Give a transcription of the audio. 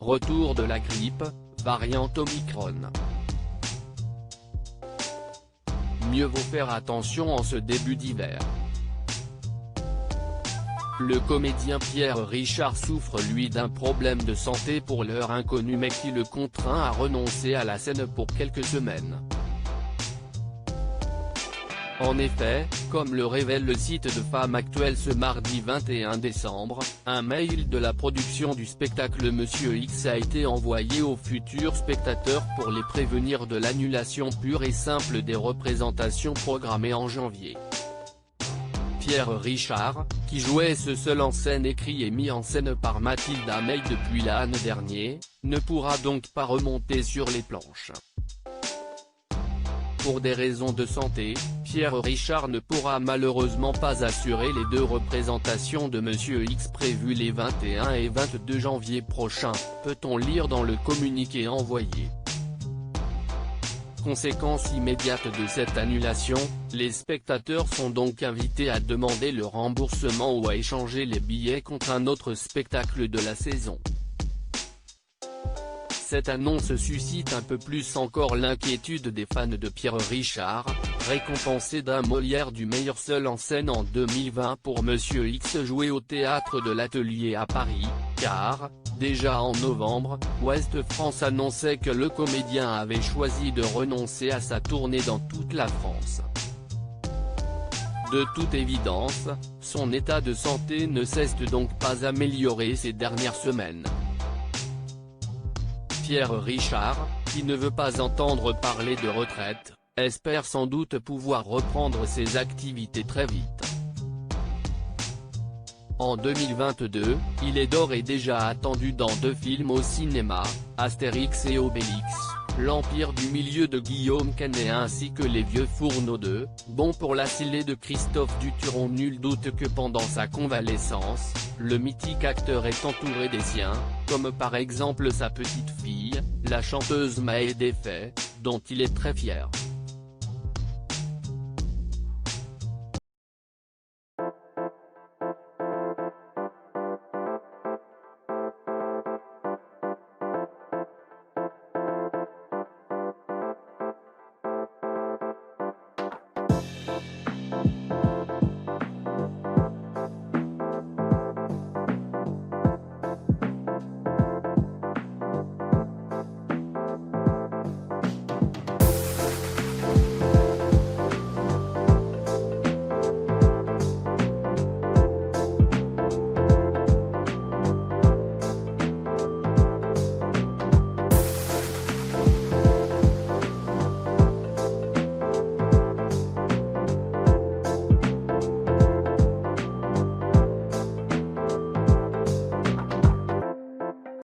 retour de la grippe, variante Omicron. Mieux vaut faire attention en ce début d'hiver. Le comédien Pierre Richard souffre lui d'un problème de santé pour l'heure inconnu mais qui le contraint à renoncer à la scène pour quelques semaines. En effet, comme le révèle le site de Femme Actuelle ce mardi 21 décembre, un mail de la production du spectacle Monsieur X a été envoyé aux futurs spectateurs pour les prévenir de l'annulation pure et simple des représentations programmées en janvier. Pierre Richard, qui jouait ce seul en scène écrit et mis en scène par Mathilde Amey depuis l'an dernier, ne pourra donc pas remonter sur les planches. Pour des raisons de santé, Pierre Richard ne pourra malheureusement pas assurer les 2 représentations de Monsieur X prévues les 21 et 22 janvier prochains, peut-on lire dans le communiqué envoyé. Conséquence immédiate de cette annulation, les spectateurs sont donc invités à demander le remboursement ou à échanger les billets contre un autre spectacle de la saison. Cette annonce suscite un peu plus encore l'inquiétude des fans de Pierre Richard, récompensé d'un Molière du meilleur seul en scène en 2020 pour Monsieur X joué au théâtre de l'Atelier à Paris, car, déjà en novembre, Ouest France annonçait que le comédien avait choisi de renoncer à sa tournée dans toute la France. De toute évidence, son état de santé ne cesse donc pas améliorer ces dernières semaines. Pierre Richard, qui ne veut pas entendre parler de retraite, espère sans doute pouvoir reprendre ses activités très vite. En 2022, il est d'ores et déjà attendu dans 2 films au cinéma, Astérix et Obélix, L'Empire du Milieu de Guillaume Canet ainsi que Les Vieux Fourneaux 2, bon pour la Sillé de Christophe Duturon. Nul doute que pendant sa convalescence, le mythique acteur est entouré des siens, comme par exemple sa petite fille, la chanteuse Maë Défait, dont il est très fier.